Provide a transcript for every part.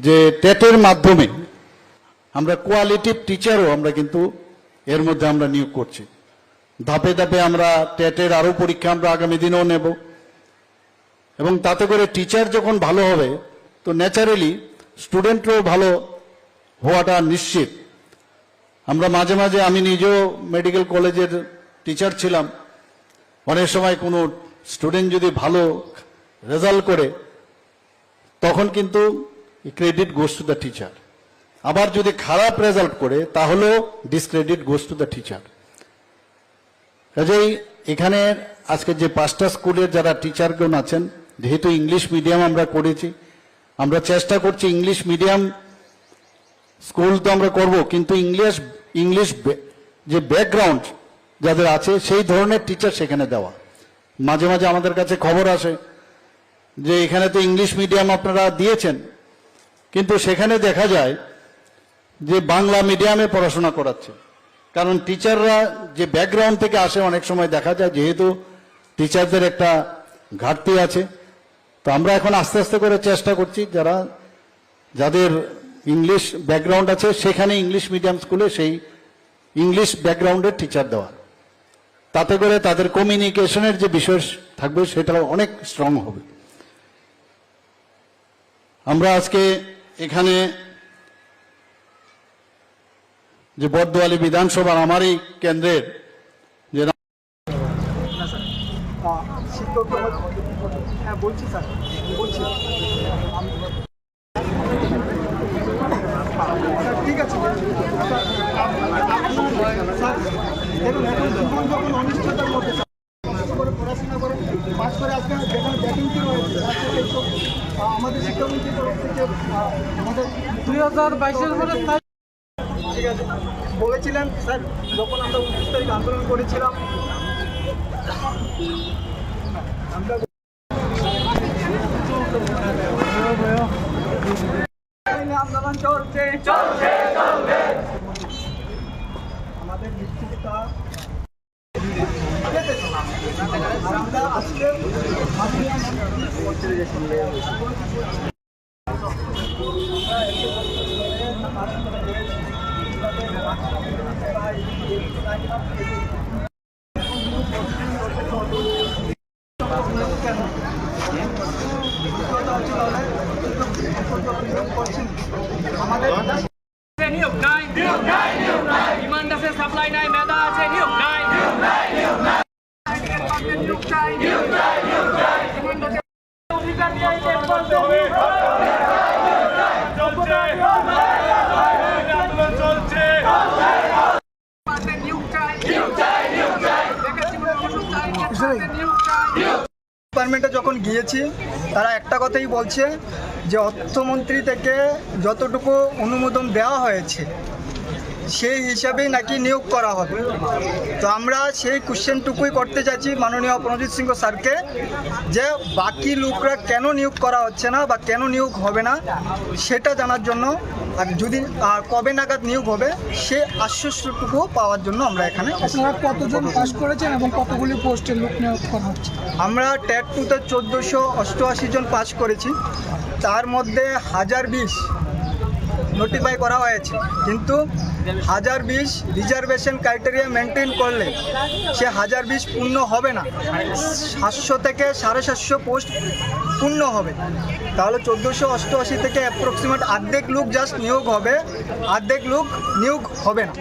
যে টেটের মাধ্যমে আমরা কোয়ালিটিভ টিচারও আমরা কিন্তু এর মধ্যে আমরা নিয়োগ করছি। ধাপে ধাপে আমরা টেটের আরও পরীক্ষা আমরা আগামী দিনেও নেব, এবং তাতে করে টিচার যখন ভালো হবে তো ন্যাচারালি স্টুডেন্টরাও ভালো হওয়াটা নিশ্চিত। আমরা মাঝে মাঝে, আমি নিজেও মেডিকেল কলেজের টিচার ছিলাম, অনেক সময় কোনো স্টুডেন্ট যদি ভালো রেজাল্ট করে তখন কিন্তু credit goes to the teacher, আবার যদি খারাপ রেজাল্ট করে তাহলেও discredit goes to the teacher. কাজেই এখানে আজকে যে 5টা স্কুলের যারা টিচারগণ আছেন, যেহেতু ইংলিশ মিডিয়াম আমরা করেছি, আমরা চেষ্টা করছি ইংলিশ মিডিয়াম স্কুল তো আমরা করব, কিন্তু ইংলিশ যে ব্যাকগ্রাউন্ড যাদের আছে সেই ধরনের টিচার সেখানে দেওয়া। মাঝে মাঝে আমাদের কাছে খবর আসে যে এখানে তো ইংলিশ মিডিয়াম আপনারা দিয়েছেন, কিন্তু সেখানে দেখা যায় যে বাংলা মিডিয়ামে পড়াশোনা করাচ্ছে। কারণ টিচাররা যে ব্যাকগ্রাউন্ড থেকে আসে, অনেক সময় দেখা যায় যেহেতু টিচারদের একটা ঘাটতি আছে। তো আমরা এখন আস্তে আস্তে করে চেষ্টা করছি যাদের ইংলিশ ব্যাকগ্রাউন্ড আছে সেখানে ইংলিশ মিডিয়াম স্কুলে সেই ইংলিশ ব্যাকগ্রাউন্ডের টিচার দেওয়া, তাতে করে তাদের কমিউনিকেশনের যে বিষয় থাকবে সেটাও অনেক স্ট্রং হবে। আমরা আজকে এখানে যে বর্দোয়ালি বিধানসভার আমারই কেন্দ্রের যে বলছি স্যার, বলছি ঠিক আছে স্যার। দেখুন এখন জীবন যখন অনিশ্চয়তার মধ্যে পড়াশোনা করে পাস করে আজকে যেখানে ভ্যাকেন্সি রয়েছে আমাদের শিক্ষামন্ত্রীর তরফ থেকে আমাদের 2022-এর মধ্যে ঠিক আছে বলেছিলেন স্যার, যখন আমরা 29 তারিখ আন্দোলন করেছিলাম আমরা আন্দোলন চলছে চলছে চলবে আমাদের নিশ্চিততা। আমরা আজকে আমাদের নিয়োগ নাই ডিমান্ড আছে, সাপ্লাই নাই, মেধা আছে, নিয়োগ নাই। নিয়োগ চাই, ডিমান্ড আছে, অধিকার নিয়ে চলছে, আন্দোলন চলছে। নিয়োগ চাই, নিয়োগ চাই। ডিপার্টমেন্টে যখন গিয়েছি তারা একটা কথাই বলছে যে অর্থমন্ত্রী থেকে যতটুকু অনুমোদন দেওয়া হয়েছে সেই হিসাবেই নাকি নিয়োগ করা হবে। তো আমরা সেই কোশ্চেনটুকুই করতে চাইছি মাননীয় প্রণজিৎ সিংহ স্যারকে, যে বাকি লোকরা কেন নিয়োগ করা হচ্ছে না বা কেন নিয়োগ হবে না সেটা জানার জন্য, আর যদি কবে নাগাদ নিয়োগ হবে সে আশ্বস্তটুকু পাওয়ার জন্য আমরা এখানে। আপনারা কতজন পাস করেছেন এবং কতগুলি পোস্টের লোক নিয়োগ করা হচ্ছে? আমরা টেট 2-তে 1488 জন পাস করেছি, তার মধ্যে 1020 নোটিফাই করা হয়েছে, কিন্তু 1020 রিজার্ভেশন ক্রাইটেরিয়া মেনটেন করলে সে 1020 পূর্ণ হবে না, 700 থেকে 750 পোস্ট পূর্ণ হবে। তাহলে 1488 থেকে অ্যাপ্রক্সিমেট অর্ধেক লোক জাস্ট নিয়োগ হবে, অর্ধেক লোক নিয়োগ হবে না।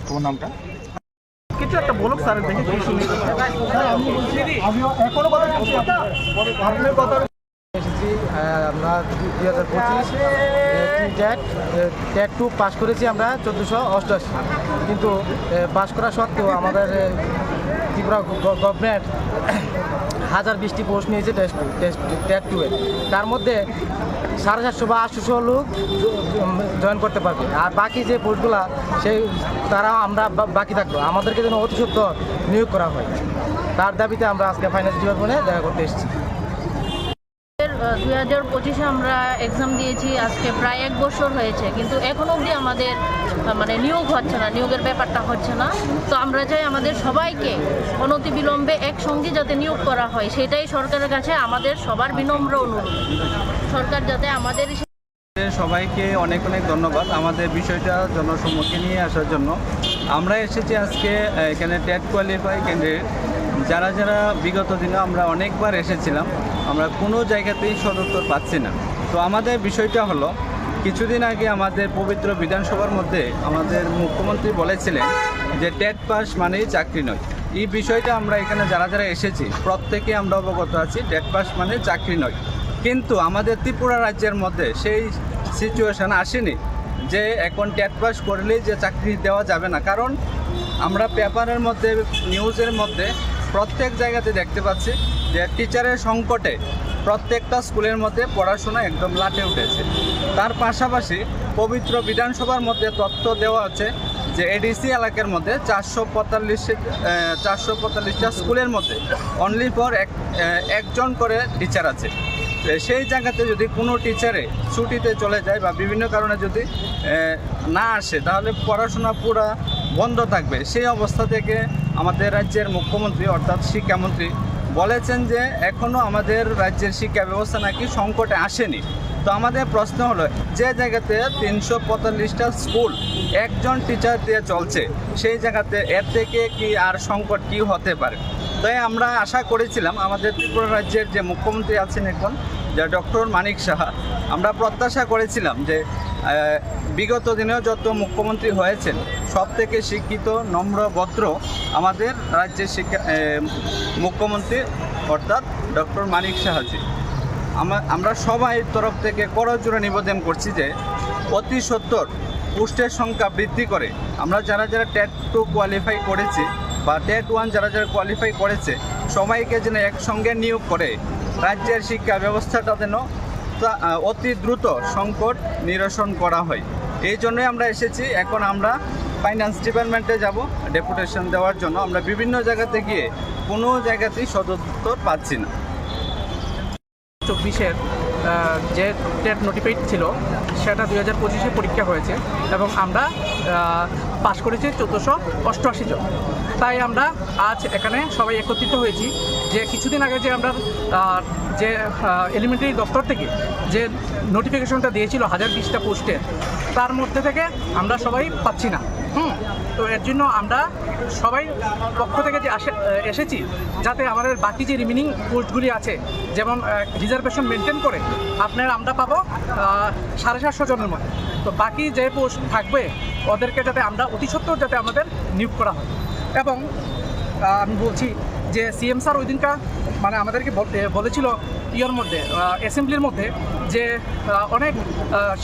তোমার নামটা কিছু একটা বলুক স্যার, দেখি এখনো কথা আপনার কথা এসেছি। আমরা 2025 টেট 2 পাস করেছি আমরা 1488, কিন্তু পাস করা সত্ত্বেও আমাদের ত্রিপুরা গভর্নমেন্ট 1020টি পোস্ট নিয়েছে টেট 2-এ। তার মধ্যে 750 বা 800 লোক জয়েন করতে পারবে, আর বাকি যে পোস্টগুলো তারা আমরা বাকি থাকবো, আমাদেরকে যেন অতি সত্বর নিয়োগ করা হয়, তার দাবিতে আমরা আজকে ফাইন্যান্স ডিপার্টমেন্টে দেখা করতে এসেছি। 2025-এ আমরা এক্সাম দিয়েছি, আজকে প্রায় 1 বছর হয়েছে, কিন্তু এখনো অবধি আমাদের মানে নিয়োগ হচ্ছে না, নিয়োগের ব্যাপারটা হচ্ছে না। তো আমরা চাই আমাদের সবাইকে অনতিবিলম্বে একসঙ্গে যাতে নিয়োগ করা হয়, সেটাই সরকারের কাছে আমাদের সবার বিনম্র অনুরোধ। সরকার যাতে আমাদের সবাইকে অনেক অনেক ধন্যবাদ আমাদের বিষয়টা জনসম্মুখে নিয়ে আসার জন্য। আমরা এসেছি আজকে এখানে টেট কোয়ালিফাই ক্যান্ডিডেট যারা যারা বিগত দিনে আমরা অনেকবার এসেছিলাম, আমরা কোনো জায়গাতেই সদুত্তর পাচ্ছি না। তো আমাদের বিষয়টা হলো, কিছুদিন আগে আমাদের পবিত্র বিধানসভার মধ্যে আমাদের মুখ্যমন্ত্রী বলেছিলেন যে টেট পাস মানেই চাকরি নয়। এই বিষয়টা আমরা এখানে যারা যারা এসেছি প্রত্যেকে আমরা অবগত আছি, টেট পাস মানে চাকরি নয়। কিন্তু আমাদের ত্রিপুরা রাজ্যের মধ্যে সেই সিচুয়েশান আসেনি যে এখন টেট পাস করলেই যে চাকরি দেওয়া যাবে না। কারণ আমরা পেপারের মধ্যে, নিউজের মধ্যে প্রত্যেক জায়গাতে দেখতে পাচ্ছি যে টিচারের সংকটে প্রত্যেকটা স্কুলের মধ্যে পড়াশোনা একদম লাটে উঠেছে। তার পাশাপাশি পবিত্র বিধানসভার মধ্যে তথ্য দেওয়া আছে যে এডিসি এলাকার মধ্যে 445টা স্কুলের মধ্যে অনলি ফর একজন করে টিচার আছে। সেই জায়গাতে যদি কোনো টিচারে ছুটিতে চলে যায় বা বিভিন্ন কারণে যদি না আসে, তাহলে পড়াশোনা পুরা বন্ধ থাকবে। সেই অবস্থা থেকে আমাদের রাজ্যের মুখ্যমন্ত্রী অর্থাৎ শিক্ষামন্ত্রী বলেছেন যে এখনও আমাদের রাজ্যের শিক্ষা ব্যবস্থা নাকি সংকটে আসেনি। তো আমাদের প্রশ্ন হলো, যে জায়গাতে 345টা স্কুল একজন টিচার দিয়ে চলছে, সেই জায়গাতে এর থেকে কি আর সংকট কি হতে পারে? তাই আমরা আশা করেছিলাম আমাদের ত্রিপুরা রাজ্যের যে মুখ্যমন্ত্রী আছেন এখন, যে ডক্টর মানিক সাহা, আমরা প্রত্যাশা করেছিলাম যে বিগত দিনেও যত মুখ্যমন্ত্রী হয়েছেন সব থেকে শিক্ষিত, নম্র, ভদ্র আমাদের রাজ্যের মুখ্যমন্ত্রী অর্থাৎ ডক্টর মানিক সাহাজি। আমরা সবাই তরফ থেকে করজোড়ে নিবেদন করছি যে অতি সত্বর পোস্টের সংখ্যা বৃদ্ধি করে আমরা যারা যারা টেট 2 কোয়ালিফাই করেছি বা টেট 1 যারা যারা কোয়ালিফাই করেছে সবাইকে যেন একসঙ্গে নিয়োগ করে রাজ্যের শিক্ষা ব্যবস্থাটা যেন অতি দ্রুত সংকট নিরসন করা হয়। এই জন্যই আমরা এসেছি। এখন আমরা ফাইন্যান্স ডিপার্টমেন্টে যাব ডেপুটেশন দেওয়ার জন্য। আমরা বিভিন্ন জায়গাতে গিয়ে কোনো জায়গাতেই সদুত্তর পাচ্ছি না। 24-এর যে টেট নোটিফাইড ছিল সেটা 2025-এ পরীক্ষা হয়েছে এবং আমরা পাশ করেছি 1488 জন। তাই আমরা আজ এখানে সবাই একত্রিত হয়েছি যে কিছুদিন আগে যে আমরা যে এলিমেন্টারি দপ্তর থেকে যে নোটিফিকেশনটা দিয়েছিল 1020টা পোস্টের, তার মধ্যে থেকে আমরা সবাই পাচ্ছি না। তো এর জন্য আমরা সবাই পক্ষ থেকে যে এসেছি যাতে আমাদের বাকি যে রিমেনিং পোস্টগুলি আছে, যেমন রিজার্ভেশন মেনটেন করে আমরা পাবো 750 জনের মতো। তো বাকি যে পোস্ট থাকবে ওদেরকে যাতে আমরা অতি সত্বর যাতে আমাদের নিয়োগ করা হয়। এবং আমি বলছি যে সিএম স্যার ওই দিনকা মানে আমাদেরকে বলেছিল ইয়ের মধ্যে, অ্যাসেম্বলির মধ্যে, যে অনেক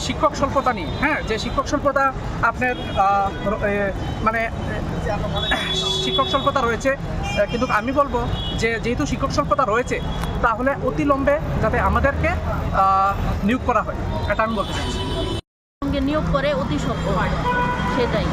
শিক্ষক স্বল্পতা নিয়ে, যে শিক্ষক স্বল্পতা আপনার মানে শিক্ষক স্বল্পতা রয়েছে। কিন্তু আমি বলবো যে যেহেতু শিক্ষক স্বল্পতা রয়েছে, তাহলে অতিলম্বে যাতে আমাদেরকে নিয়োগ করা হয়, এটা আমি বলতে চাইছি। নিয়োগ করে অতি সত্বর, সেটাই।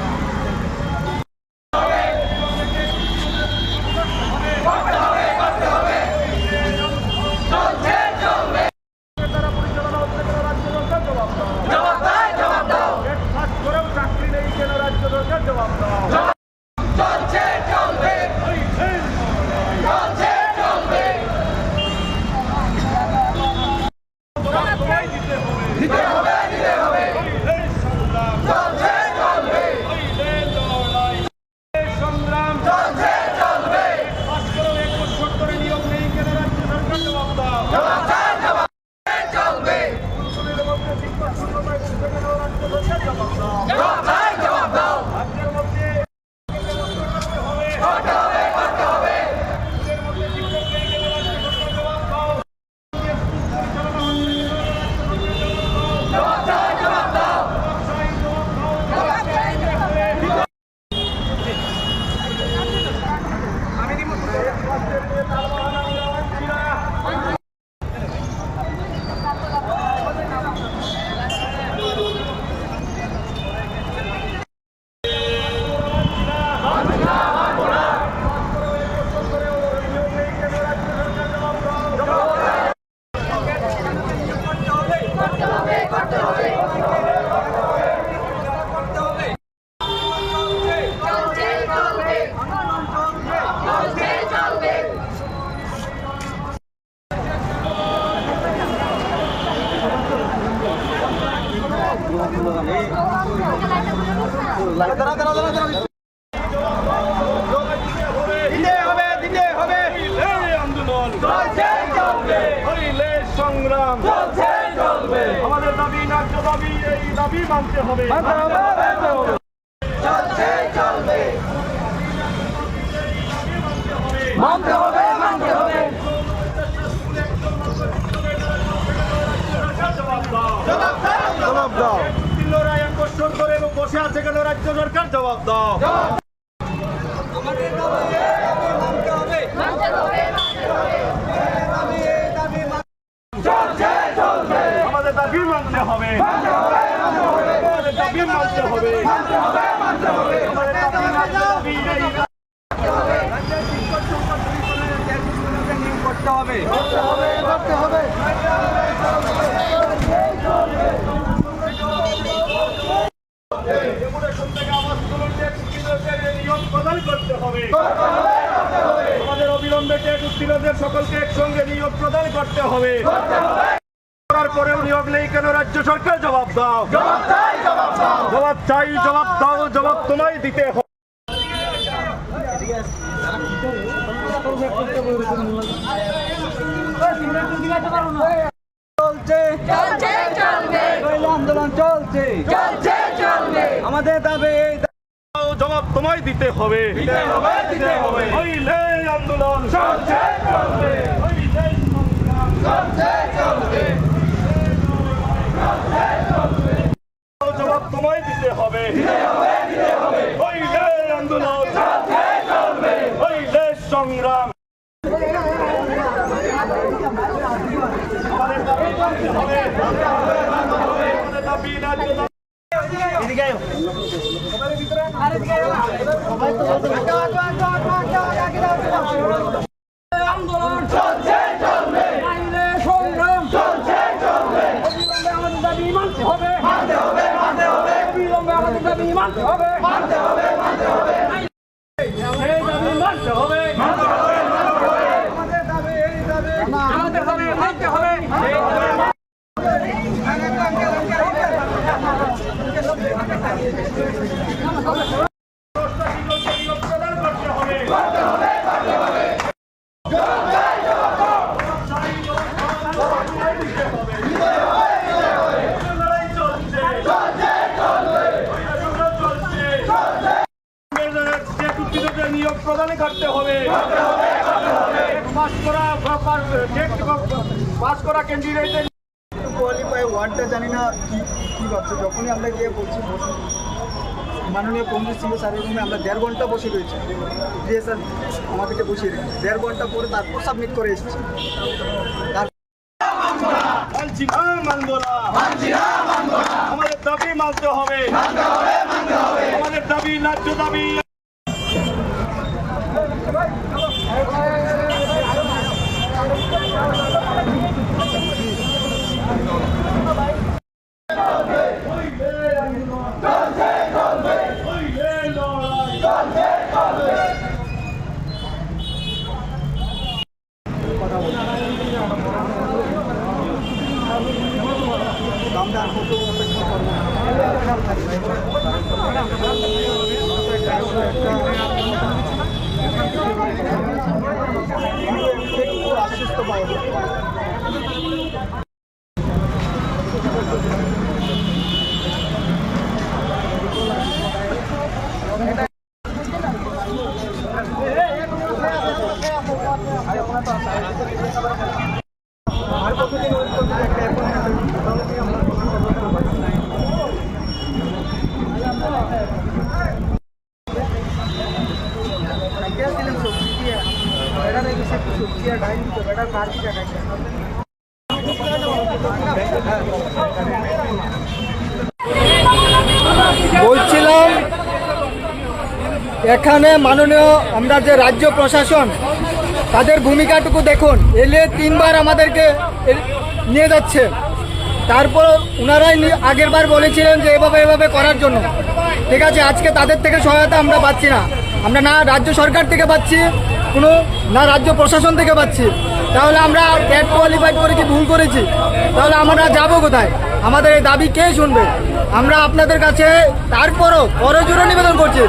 সংগ্রাম আমাদের দাবি ন্যায্য দাবি, এই দাবি মানতে হবে। জবাব দাও। উত্তীর্ণরা 1 বছর ধরে বসে আছে কেন? রাজ্য সরকার জবাব দাও। আমাদের দাবি মানতে হবে, আমাদের দাবি মানতে হবে, আমাদের দাবি ন্যায্য দাবি, এই করতে হবে। নিয়ম প্রদান করতে হবে। আমাদের অবিলম্বে টেট উত্তীর্ণদের সকলকে একসঙ্গে নিয়োগ প্রদান করতে হবে। করার পরেও নিয়োগ নেই কেন? রাজ্য সরকার জবাব দাও। জবাব চাই, জবাব দাও, জবাব তোমায় দিতে হবে। আন্দোলন চলছে, আমাদের দাবি জবাব তোমায় দিতে হবে। হইলে আন্দোলন চলছে, হইলে জবাব তোমায় দিতে হবে। হইলে আন্দোলন হইলে সংগ্রাম। আমাদের দাবি মানতে হবে, আমাদের দাবি ন্যায্য দাবি। আন্দোলন চলছে চলবে, আইনে সংগ্রাম চলছে চলবে, অবিলম্বে আমাদের দাবি মানতে হবে, মানতে হবে, মানতে হবে, অবিলম্বে আমাদের দাবি মানতে হবে, মানতে হবে, মানতে হবে, এই দাবি মানতে হবে, মানতে হবে, মানতে হবে, আমাদের দাবি, এই দাবি আমাদের দাবি মানতে হবে, এই দাবি নিয়োগ প্রদান করতে হবে। পাস করা ক্যান্ডিডেট কোয়ালিফাই ওয়ার্ডটা জানি না কি ভাবছে। যখনই আমরা গিয়ে বলছি বসুন, মাননীয় কংগ্রেস ছিল স্যারের রুমে আমরা 1.5 ঘন্টা বসে রয়েছি। দিয়ে স্যার আমাদেরকে বসিয়ে রেখেছি, 1.5 ঘন্টা পরে তারপর সাবমিট করে এসেছি। আমাদের দাবি মানতে হবে, আমাদের দাবি ন্যায্য দাবি। আশ্বস্ত পাওয়া আর কতদিন ওয়েট করতে একটা বলছিলাম এখানে মাননীয় আমরা যে রাজ্য প্রশাসন তাদের ভূমিকাটুকু দেখুন। এলে 3 বার আমাদেরকে নিয়ে যাচ্ছে, তারপর ওনারাই আগের বার বলেছিলেন যে এভাবে করার জন্য। ঠিক আছে, আজকে তাদের থেকে সহায়তা আমরা পাচ্ছি না। আমরা না রাজ্য সরকার থেকে পাচ্ছি, না রাজ্য প্রশাসন থেকে পাচ্ছি। তাহলে আমরা টেট কোয়ালিফাইড করে কি ভুল করেছি? তাহলে আমরা যাবো কোথায়? আমাদের এই দাবি কে শুনবে? আমরা আপনাদের কাছে তারপরও করজোড়ে নিবেদন করছি,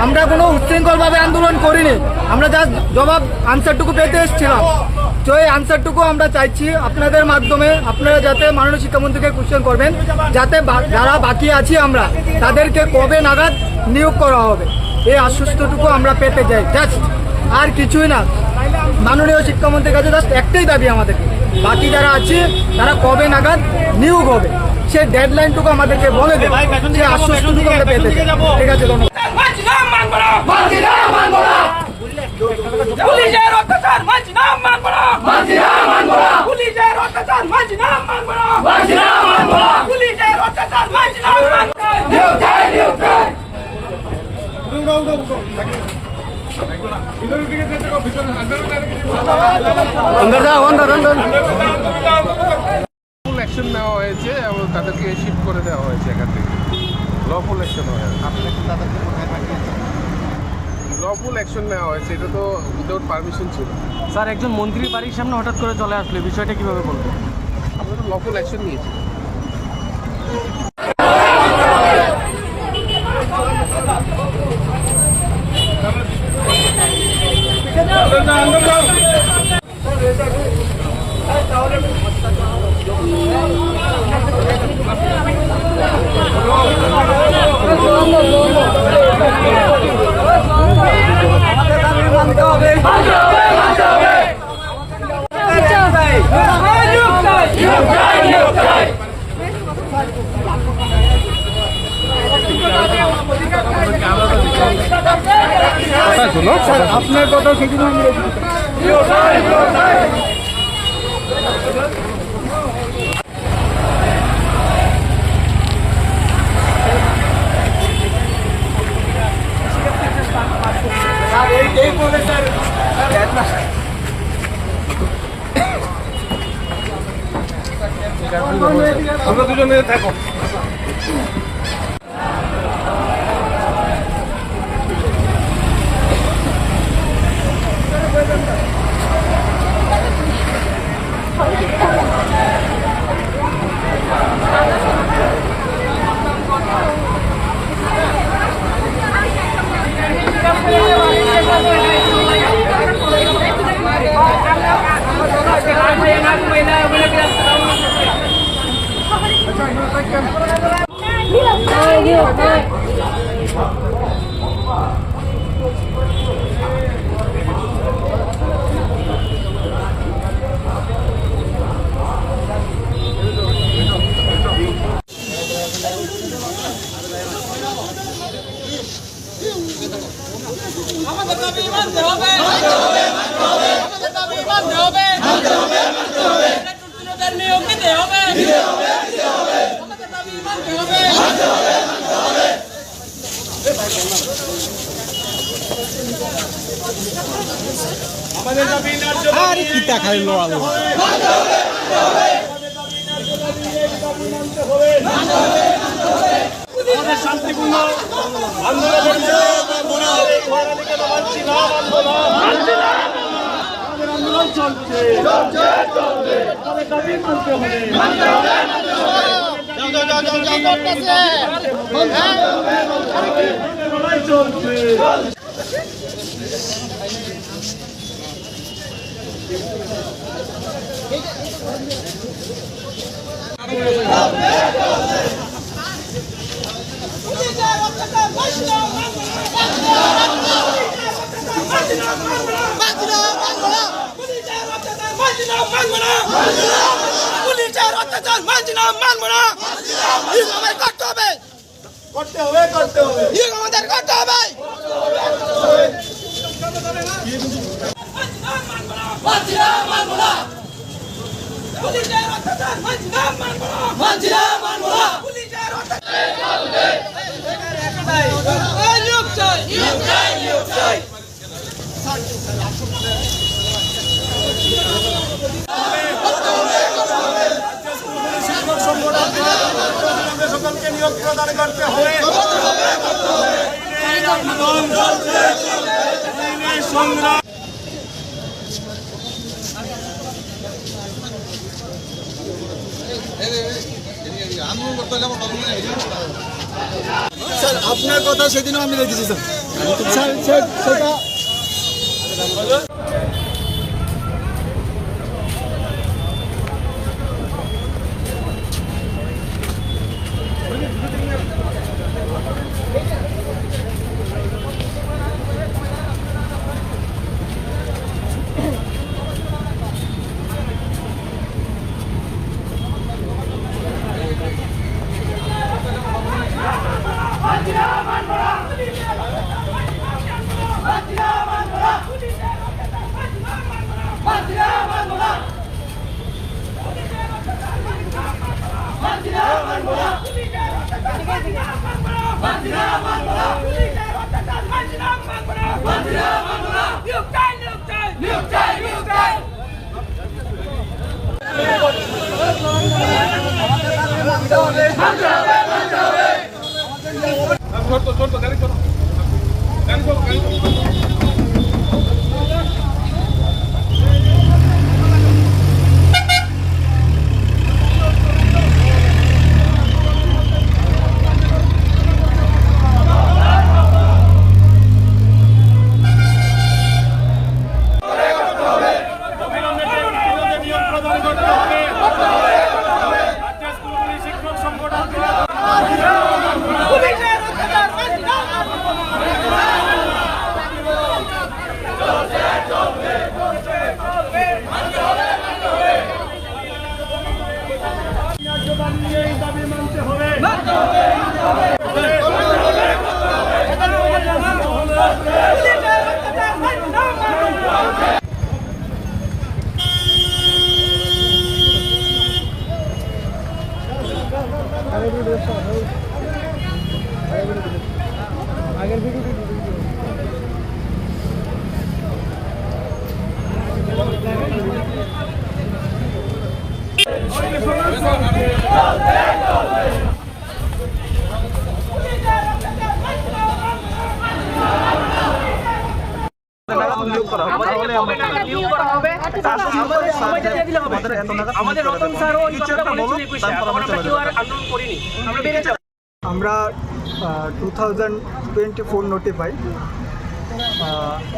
আমরা কোনো উচ্ছৃঙ্খলভাবে আন্দোলন করিনি, আমরা জাস্ট জবাব আনসারটুকু পেতে এসেছিলাম। তো এই আনসারটুকু আমরা চাইছি আপনাদের মাধ্যমে, আপনারা যাতে মাননীয় শিক্ষামন্ত্রীকে কোশ্চেন করবেন, যাতে যারা বাকি আছি আমরা তাদেরকে কবে নাগাদ নিয়োগ করা হবে, এই আশ্বস্তটুকু আমরা পেতে চাই। জাস্ট আর কিছুই না, মাননীয় শিক্ষামন্ত্রীর কাছে জাস্ট একটাই দাবি আমাদের, বাকি যারা আছে তারা কবে নাগাদ নিয়োগ হবে সেই ডেডলাইনটুকু আমাদেরকে বলে দেবে, সেই আশ্বস্তটুকু আমরা পেতে চাই। ঠিক আছে, ধন্যবাদ। পুলিশের অত্যাচার মানছি না, মানব না, পুলিশের অত্যাচার মানছি না, মানব না, পুলিশের অত্যাচার মানছি না, মানব না। অ্যাকশন নেওয়া হয়েছে এবং তাদেরকে শিফট করে দেওয়া হয়েছে এখান থেকে। লফুল অ্যাকশন হয়েছে, লফুল অ্যাকশন নেওয়া হয়েছে, এটা তো উইদাউট পারমিশন ছিল। স্যার, একজন মন্ত্রীর বাড়ির সামনে হঠাৎ করে চলে আসলে বিষয়টা কিভাবে বলবেন? আমরা তো লফুল অ্যাকশন নিয়েছি। আপনার কথা সেদিন আমরা দুজনে থাকো। আমাদের দাবি মানতে হবে, আমাদের দাবি মানতে হবে, নেতৃত্বদের নিয়োগ দিতে হবে, আমাদের দাবি মানতে হবে। আমাদের দাবি ন্যায্য দাবি, কি দেখাই লো আলো, আমাদের শান্তিপূর্ণ আন্দোলন হচ্ছে, মানছি না, মানবো না, আমাদের আন্দোলন চলছে, আমাদের দাবি মানতে হবে, লড়াই চলছে। পুলিশের অত্যাচার মানছি না, মানব না, করতে হবে, করতে হবে, করতে হবে, আমাদের করতে হবে। মানছি না, মানব না, পুলিশের অত্যাচার মানছি না, মানব না, মানছি না, মানব না, পুলিশের অত্যাচার নিয়োগ চাই, নিয়োগ চাই, নিয়োগ চাই। সকলকে নিয়োগ প্রদান করতে হবে, আন্দোলন চলছে, সংগ্রাম। স্যার আপনার কথা সেদিনও আমি দেখেছি স্যার সেটা আমরা 2024 নোটিফাই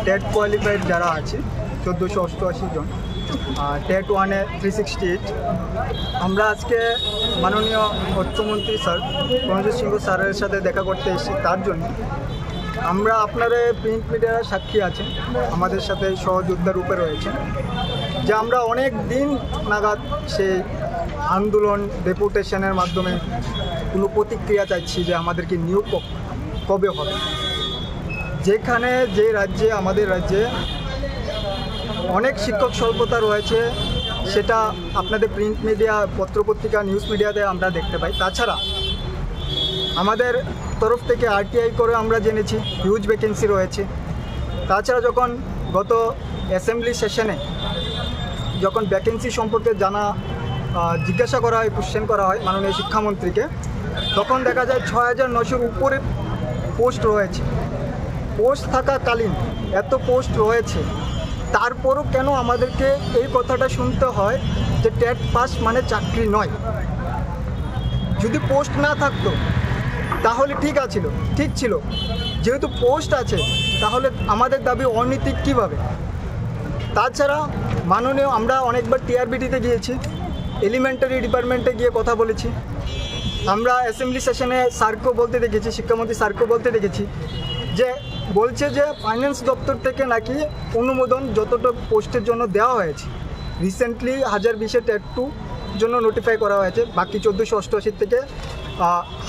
টেট কোয়ালিফাইড যারা আছে 1488 জন, টেট 1-এ 368। আমরা আজকে মাননীয় অর্থমন্ত্রী স্যার প্রণজিৎ সিংহ স্যারের সাথে দেখা করতে এসেছি। তার জন্য আমরা আপনারা প্রিন্ট মিডিয়ার সাক্ষী আছেন, আমাদের সাথে সহযোদ্ধা রূপে রয়েছেন, যে আমরা অনেক দিন নাগাদ সেই আন্দোলন ডেপুটেশনের মাধ্যমে কোনো প্রতিক্রিয়া চাইছি যে আমাদেরকে নিয়োগ কবে হবে। যেখানে যে রাজ্যে আমাদের রাজ্যে অনেক শিক্ষক স্বল্পতা রয়েছে, সেটা আপনাদের প্রিন্ট মিডিয়া, পত্রপত্রিকা, নিউজ মিডিয়াতে আমরা দেখতে পাই। তাছাড়া আমাদের তরফ থেকে আরটিআই করে আমরা জেনেছি হিউজ ভ্যাকেন্সি রয়েছে। তাছাড়া যখন গত অ্যাসেম্বলি সেশনে যখন ভ্যাকেন্সি সম্পর্কে জিজ্ঞাসা করা হয়, কোশ্চেন করা হয় মাননীয় শিক্ষামন্ত্রীকে, তখন দেখা যায় 6900-র উপরে পোস্ট রয়েছে। পোস্ট থাকাকালীন এত পোস্ট রয়েছে, তারপরও কেন আমাদেরকে এই কথাটা শুনতে হয় যে টেট পাস মানে চাকরি নয়? যদি পোস্ট না থাকতো তাহলে ঠিক ছিল, যেহেতু পোস্ট আছে তাহলে আমাদের দাবি অনৈতিক কীভাবে? তাছাড়া মাননীয় আমরা অনেকবার টিআরবিটিতে গিয়েছি, এলিমেন্টারি ডিপার্টমেন্টে গিয়ে কথা বলেছি। আমরা অ্যাসেম্বলি সেশনে স্যারকেও বলতে দেখেছি, শিক্ষামন্ত্রী স্যারকেও বলতে দেখেছি, যে বলছে যে ফাইন্যান্স দপ্তর থেকে নাকি অনুমোদন যতটা পোস্টের জন্য দেওয়া হয়েছে, রিসেন্টলি 1020-এ টেট 2 জন্য নোটিফাই করা হয়েছে, বাকি 1488 থেকে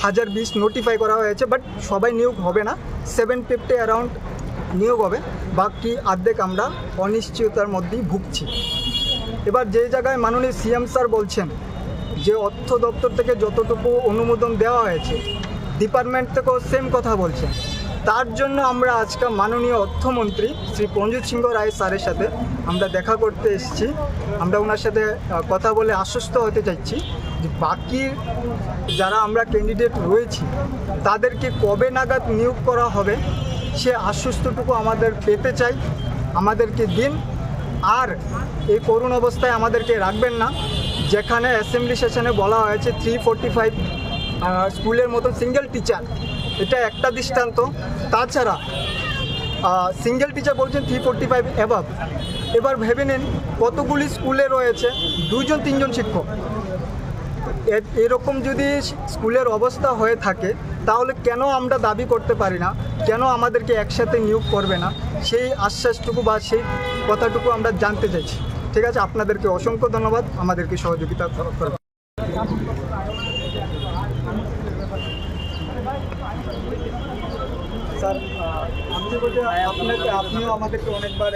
1020 নোটিফাই করা হয়েছে। বাট সবাই নিয়োগ হবে না, 750 অ্যারাউন্ড নিয়োগ হবে, বাকি অর্ধেক আমরা অনিশ্চয়তার মধ্যেই ভুগছি। এবার যে জায়গায় মাননীয় সিএম স্যার বলছেন যে অর্থ দপ্তর থেকে যতটুকু অনুমোদন দেওয়া হয়েছে, ডিপার্টমেন্ট থেকেও সেম কথা বলছেন। তার জন্য আমরা আজকে মাননীয় অর্থমন্ত্রী শ্রী প্রণজিৎ সিংহ রায় স্যারের সাথে আমরা দেখা করতে এসেছি। আমরা ওনার সাথে কথা বলে আশ্বস্ত হতে চাইছি যে বাকি যারা আমরা ক্যান্ডিডেট রয়েছি তাদেরকে কবে নাগাদ নিয়োগ করা হবে সে আশ্বস্তটুকু আমাদের পেতে চাই, আমাদেরকে দিন। আর এই করুণ অবস্থায় আমাদেরকে রাখবেন না, যেখানে অ্যাসেম্বলি সেশনে বলা হয়েছে 345 স্কুলের মতো সিঙ্গেল টিচার, এটা একটা দৃষ্টান্ত। তাছাড়া সিঙ্গেল টিচার বলছেন 345 অ্যাবাভ। এবার ভেবে নিন কতগুলি স্কুলে রয়েছে 2-3জন শিক্ষক। এরকম যদি স্কুলের অবস্থা হয়ে থাকে তাহলে কেন আমরা দাবি করতে পারি না, কেন আমাদেরকে একসাথে নিয়োগ করবে না, সেই আশ্বাসটুকু বা সেই কথাটুকু আমরা জানতে চাইছি। ঠিক আছে, আপনাদেরকে অসংখ্য ধন্যবাদ আমাদেরকে সহযোগিতা করার। স্যার, আপনিও আমাদেরকে অনেকবার